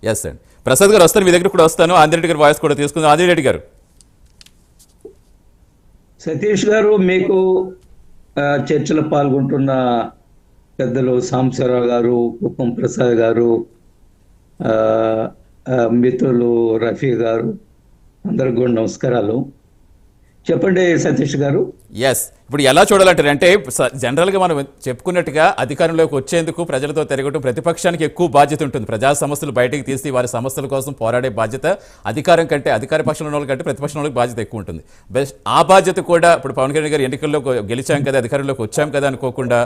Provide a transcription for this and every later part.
Yes అండి. ప్రసాద్ గారు వస్తారు, మీ దగ్గర కూడా వస్తాను. ఆంధ్రెడ్డి గారి వాయిస్ కూడా తీసుకుందాం. ఆంధ్రెడ్డి గారు. సతీష్ గారు, మీకు చర్చలో పాల్గొంటున్న పెద్దలు సాంబశివరావు గారు, కుప్పం ప్రసాద్ గారు, ఆ, మిత్రులు రఫీ గారు, అందరికి కూడా నమస్కారాలు. చెప్పండి సతీష్ గారు. ఎస్, ఇప్పుడు ఎలా చూడాలంటారు అంటే జనరల్గా మనం చెప్పుకున్నట్టుగా అధికారంలోకి వచ్చేందుకు ప్రజలతో తిరగటం ప్రతిపక్షానికి ఎక్కువ బాధ్యత ఉంటుంది. ప్రజా సమస్యలు బయటకు తీసి వారి సమస్యల కోసం పోరాడే బాధ్యత అధికారం కంటే, అధికార పక్షంలో ఉన్న వాళ్ళకంటే ప్రతిపక్షంలో వాళ్ళకి బాధ్యత ఎక్కువ ఉంటుంది. బెస్ట్ ఆ బాధ్యత కూడా ఇప్పుడు పవన్ కళ్యాణ్ గారు ఎన్నికల్లో గెలిచాం కదా, అధికారంలోకి వచ్చాం కదా అనుకోకుండా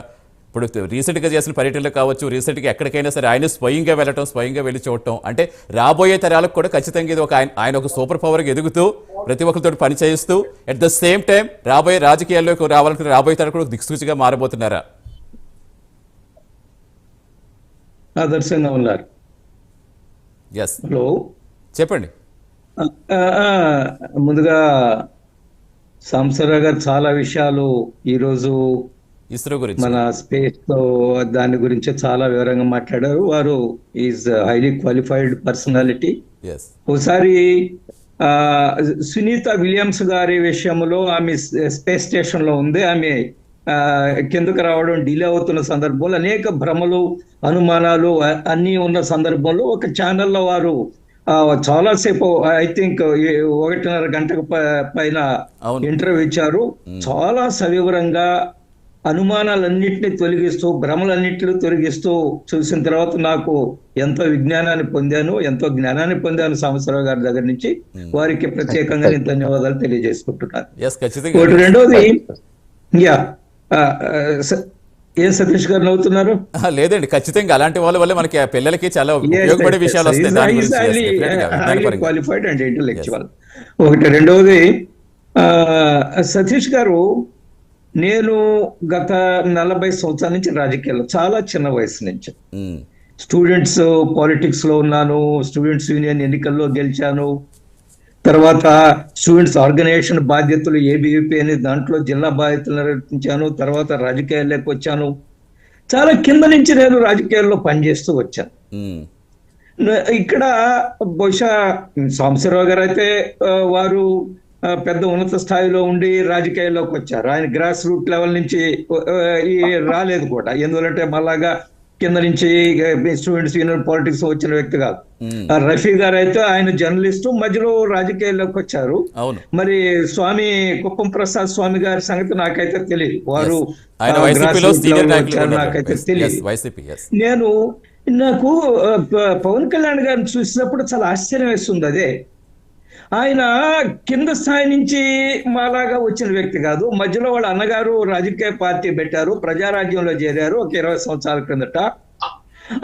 ఇప్పుడు రీసెంట్గా చేసిన పర్యటనలు కావచ్చు, రీసెంట్గా ఎక్కడికైనా సరే ఆయన స్వయంగా వెళ్ళటం, స్వయంగా వెళ్ళి చూడటం, అంటే రాబోయే తరాలకు కూడా ఖచ్చితంగా ఇది ఒక ఆయన ఒక సూపర్ పవర్గా ఎదుగుతూ ప్రతి ఒక్కరితో పని చేయిస్తూ అట్ ద సేమ్ టైం రాబోయే రాజకీయాల్లోకి రావాలనుకున్న రాబోయే తరాలు కూడా దిక్సూచిగా మారబోతున్నారా? ఆదర్శంగా ఉన్నారు. ఎస్, హలో, చెప్పండి. ముందుగా సాంబశివరావు గారు చాలా విషయాలు ఈరోజు ఇస్రో గురించి, మన స్పేస్ దాని గురించి చాలా వివరంగా మాట్లాడారు. వారు is highly qualified personality. Yes, ఒకసారి సునీత విలియమ్స్ గారి విషయంలో ఆమె స్పేస్ స్టేషన్ లో ఉంది. ఆమె కిందకు రావడం డిలే అవుతున్న సందర్భంలో అనేక భ్రమలు, అనుమానాలు అన్నీ ఉన్న సందర్భంలో ఒక ఛానల్లో వారు చాలాసేపు, ఐ థింక్ 1.5 గంటకు పైన ఇంటర్వ్యూ ఇచ్చారు. చాలా సవివరంగా అనుమానాలన్నింటినీ తొలగిస్తూ, భ్రమలన్నింటినీ తొలగిస్తూ చూసిన తర్వాత నాకు ఎంతో జ్ఞానాన్ని పొందాను సాంబశివరావు గారి దగ్గర నుంచి. వారికి ప్రత్యేకంగా నేను ధన్యవాదాలు తెలియజేసుకుంటున్నాను. రెండోది, ఏం సతీష్ గారు నవ్వుతున్నారు? లేదండి, ఖచ్చితంగా అలాంటి వాళ్ళ వల్ల మనకి పిల్లలకి చాలా ఉపయోగపడే విషయాలు వస్తాయి. Qualified and intellectual. రెండవది, సతీష్ గారు, నేను గత 40 సంవత్సరాల నుంచి రాజకీయాల్లో, చాలా చిన్న వయసు నుంచి స్టూడెంట్స్ పాలిటిక్స్ లో ఉన్నాను. స్టూడెంట్స్ యూనియన్ ఎన్నికల్లో గెలిచాను. తర్వాత స్టూడెంట్స్ ఆర్గనైజేషన్ బాధ్యతలు, ఏబీవీపీ అనే దాంట్లో జిల్లా బాధ్యతలు నిర్వర్తించాను. తర్వాత రాజకీయాల్లోకి వచ్చాను. చాలా కింద నుంచి నేను రాజకీయాల్లో పనిచేస్తూ వచ్చాను. ఇక్కడ బహుశా సాంబశివరావు గారు అయితే వారు పెద్ద ఉన్నత స్థాయిలో ఉండి రాజకీయాల్లోకి వచ్చారు. ఆయన గ్రాస్ రూట్ లెవెల్ నుంచి రాలేదు కూడా. ఎందుకంటే మళ్ళాగా కింద నుంచి స్టూడెంట్స్ యూనియన్ పాలిటిక్స్ వచ్చిన వ్యక్తి కాదు. రఫీ గారు అయితే ఆయన జర్నలిస్టు, మధ్యలో రాజకీయాల్లోకి వచ్చారు. మరి స్వామి కుప్పం ప్రసాద్ స్వామి గారి సంగతి నాకైతే తెలియదు. వారు నాకైతే తెలియదు. నాకు పవన్ కళ్యాణ్ గారిని చూసినప్పుడు చాలా ఆశ్చర్యం వేస్తుంది. అదే, ఆయన కింద స్థాయి నుంచి మాలాగా వచ్చిన వ్యక్తి కాదు. మధ్యలో వాళ్ళ అన్నగారు రాజకీయ పార్టీ పెట్టారు, ప్రజారాజ్యంలో చేరారు ఒక 20 సంవత్సరాల క్రిందట.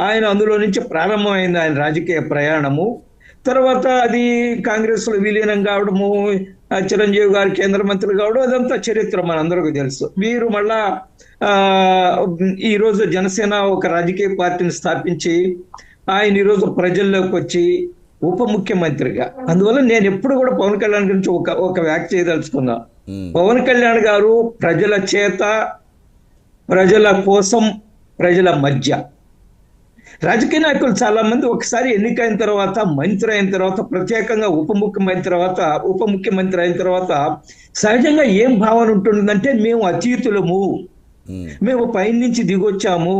ఆయన అందులో నుంచి ప్రారంభమైంది ఆయన రాజకీయ ప్రయాణము. తర్వాత అది కాంగ్రెస్ లో విలీనం కావడము, చిరంజీవి గారు కేంద్ర మంత్రి కావడం, అదంతా చరిత్ర మనందరికీ తెలుసు. వీరు మళ్ళా ఈరోజు జనసేన ఒక రాజకీయ పార్టీని స్థాపించి ఆయన ఈరోజు ప్రజల్లోకి వచ్చి ఉప ముఖ్యమంత్రిగా. అందువల్ల నేను ఎప్పుడు కూడా పవన్ కళ్యాణ్ గురించి ఒక వ్యాఖ్య చేయదలుచుకున్నా. పవన్ కళ్యాణ్ గారు ప్రజల చేత, ప్రజల కోసం, ప్రజల మధ్య. రాజకీయ నాయకులు చాలా మంది ఒకసారి ఎన్నికైన తర్వాత, మంత్రి అయిన తర్వాత, ప్రత్యేకంగా ఉప ముఖ్యమంత్రి అయిన తర్వాత సహజంగా ఏం భావన ఉంటుందంటే, మేము అతీతులము, మేము పైనుంచి దిగొచ్చాము.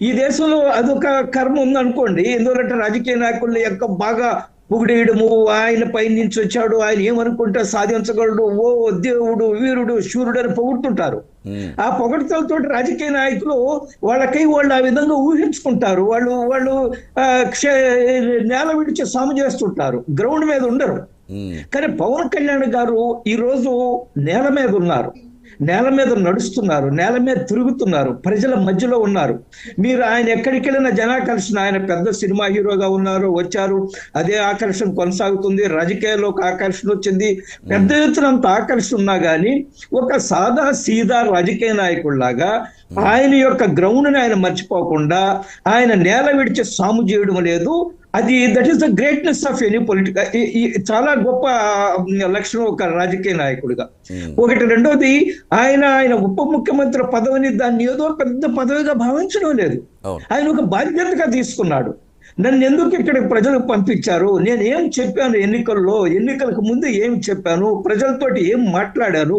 ఈ దేశంలో అదొక కర్మ ఉందనుకోండి. ఎందుకంటే రాజకీయ నాయకులు యొక్క బాగా పొగిడేయడము, ఆయన పైనుంచి వచ్చాడు, ఆయన ఏమనుకుంటే సాధించగలడు, ఓ దేవుడు, వీరుడు, శూరుడు అని పొగుడుతుంటారు. ఆ పొగడతలతో రాజకీయ నాయకులు వాళ్ళు ఆ విధంగా ఊహించుకుంటారు. వాళ్ళు నేల విడిచి సాము చేస్తుంటారు, గ్రౌండ్ మీద ఉండరు. కానీ పవన్ కళ్యాణ్ గారు ఈరోజు నేల మీద ఉన్నారు, నేల మీద నడుస్తున్నారు, నేల మీద తిరుగుతున్నారు, ప్రజల మధ్యలో ఉన్నారు. మీరు ఆయన ఎక్కడికి వెళ్ళిన జనాకర్షణ, ఆయన పెద్ద సినిమా హీరోగా ఉన్నారు, వచ్చారు, అదే ఆకర్షణ కొనసాగుతుంది. రాజకీయాల్లోకి ఆకర్షణ వచ్చింది, పెద్ద ఎత్తున అంత ఆకర్షణ ఉన్నా కానీ ఒక సాదా సీదా రాజకీయ నాయకుడిలాగా ఆయన యొక్క గ్రౌండ్ని ఆయన మర్చిపోకుండా ఆయన నేల విడిచి సాము చేయడం లేదు. అది that is the greatness of any political, చాలా గొప్ప లక్షణం ఒక రాజకీయ నాయకుడిగా. రెండోది, ఆయన ఉప ముఖ్యమంత్రి పదవిని దాన్ని ఏదో పెద్ద పదవిగా భావించడం లేదు. ఆయన ఒక బాధ్యతగా తీసుకున్నాడు. నన్ను ఎందుకు ఇక్కడికి ప్రజలకు పంపించారు, నేను ఏం చెప్పాను ఎన్నికలకు ముందు ఏం చెప్పాను, ప్రజలతోటి ఏం మాట్లాడాను,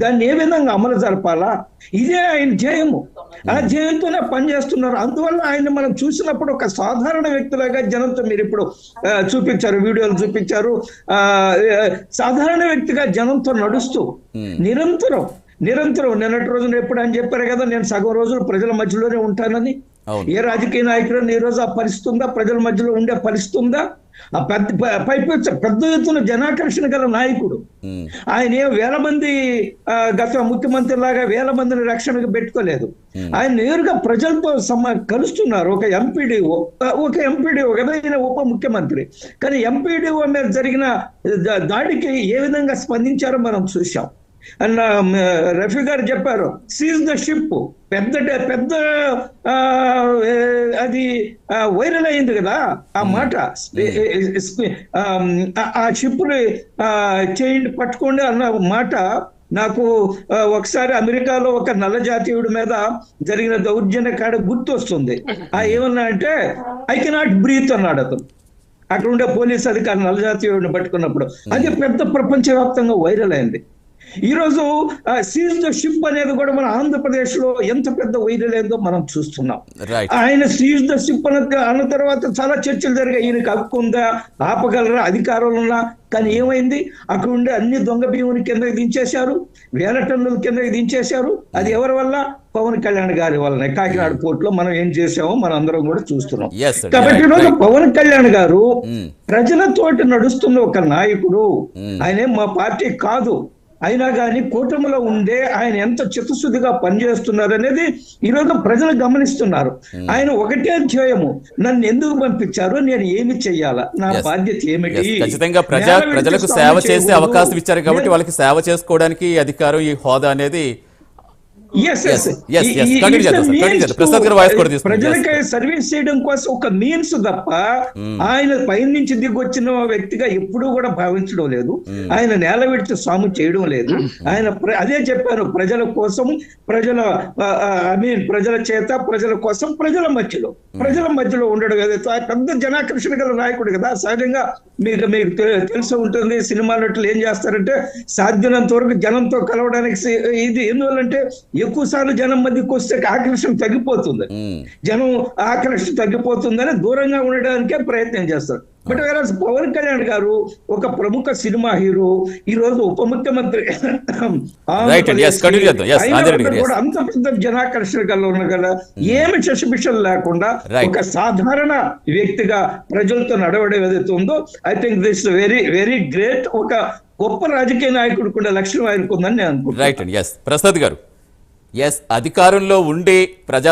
దాన్ని ఏ విధంగా అమలు జరపాలా, ఇదే ఆయన ధ్యేయము. ఆ ధ్యేయంతోనే పనిచేస్తున్నారు. అందువల్ల ఆయన మనం చూసినప్పుడు ఒక సాధారణ వ్యక్తిలాగా జనంతో మీరు ఇప్పుడు చూపించారు, వీడియోలు చూపించారు, సాధారణ వ్యక్తిగా జనంతో నడుస్తూ నిరంతరం నిన్నటి రోజున ఎప్పుడు అని చెప్పారు కదా, నేను సగం రోజులు ప్రజల మధ్యలోనే ఉంటానని. ఏ రాజకీయ నాయకుడు ఈ రోజు ఆ పరిస్థితి ఉందా? ప్రజల మధ్యలో ఉండే పరిస్థితి ఉందా? ఆ పెద్ద ఎత్తున జనాకర్షణ గల నాయకుడు ఆయన. వేల మంది గత ముఖ్యమంత్రి లాగా వేల మందిని రక్షణకు పెట్టుకోలేదు. ఆయన నేరుగా ప్రజలతో కలుస్తున్నారు. ఒక ఎంపీడీఓ కదా ఈయన ఉప ముఖ్యమంత్రి, కానీ ఎంపీడీఓ మీద జరిగిన దాడికి ఏ విధంగా స్పందించారో మనం చూసాం. అన్న రఫీ గారు చెప్పారు, సీజ్ ద షిప్. పెద్ద అది వైరల్ అయింది కదా ఆ మాట. ఆ షిప్ చేయండి, పట్టుకోండి అన్న మాట నాకు ఒకసారి అమెరికాలో ఒక నల్ల జాతీయుడి మీద జరిగిన దౌర్జన్య కాడ గుర్తు వస్తుంది. ఏమన్నా అంటే ఐ కెనాట్ బ్రీత్ అన్నాడు అతను. అక్కడ ఉండే పోలీస్ అధికారి నల్ల జాతీయుడిని పట్టుకున్నప్పుడు అది పెద్ద ప్రపంచవ్యాప్తంగా వైరల్ అయింది. ఈ రోజు సీజ్ ద షిప్ అనేది కూడా మన ఆంధ్రప్రదేశ్ లో ఎంత పెద్ద వైరల్ అయిందో మనం చూస్తున్నాం. ఆయన సీజ్ ద షిప్ అన్న తర్వాత చాలా చర్చలు జరిగాయి. ఈయనకి హక్కు ఉందా, ఆపగలరా, అధికారులు ఉన్నా, కానీ ఏమైంది? అక్కడ ఉండే అన్ని దొంగ బియ్యం కిందకి దించేశారు, వేల టన్నుల కిందకి దించేశారు. అది ఎవరి వల్ల? పవన్ కళ్యాణ్ గారి వల్లనే. కాకినాడ పోర్టులో మనం ఏం చేసామో మనం అందరం కూడా చూస్తున్నాం. కాబట్టి ఈరోజు పవన్ కళ్యాణ్ గారు ప్రజలతోటి నడుస్తున్న ఒక నాయకుడు. ఆయనేం మా పార్టీ కాదు, అయినా కానీ కూటమిలో ఉండే ఆయన ఎంత చిత్తశుద్ధిగా పనిచేస్తున్నారు అనేది ఈరోజు ప్రజలు గమనిస్తున్నారు. ఆయన ఒకటే ధ్యేయము, నన్ను ఎందుకు పంపించారు, నేను ఏమి చెయ్యాలా, నా బాధ్యత ఏమిటి. ఖచ్చితంగా ప్రజలకు సేవ చేసే అవకాశం ఇచ్చారు కాబట్టి వాళ్ళకి సేవ చేసుకోవడానికి అధికారం, ఈ హోదా అనేది ప్రజలకి సర్వీస్ చేయడం కోసం ఒక మీన్స్ తప్ప ఆయన పైనుంచి దిగొచ్చిన వ్యక్తిగా ఎప్పుడూ కూడా భావించడం లేదు. ఆయన నేల విడిచి సాము చేయడం లేదు. ఆయన అదే చెప్పాను, ప్రజల కోసం, ప్రజల చేత, ప్రజల కోసం, ప్రజల మధ్యలో ఉండడు కదా. పెద్ద జనాకర్షణ గల నాయకుడు కదా. సహజంగా మీకు తెలిసి ఉంటుంది, సినిమా నటులు ఏం చేస్తారంటే సాధ్యమైనంత వరకు జనంతో కలవడానికి ఇది ఎందువల్లంటే ఎక్కువ సార్లు జనం మధ్యకి వస్తే ఆకర్షణ తగ్గిపోతుంది, తగ్గిపోతుందని దూరంగా ఉండడానికే ప్రయత్నం చేస్తారు. బట్ పవన్ కళ్యాణ్ గారు ఒక ప్రముఖ సినిమా హీరో, ఈ రోజు ఉప ముఖ్యమంత్రి, కూడా అంత పెద్ద జనాకర్షణ ఉన్న కదా, ఏమి శశిభిషలు లేకుండా ఒక సాధారణ వ్యక్తిగా ప్రజలతో నడవడం ఏదైతే ఉందో, I think this very very great. ఒక గొప్ప రాజకీయ నాయకుడు కూడా లక్ష్యం ఆయనకు ఉందని నేను అనుకుంటున్నాను. ప్రసాద్ గారు, అధికారంలో ఉండి ప్రజా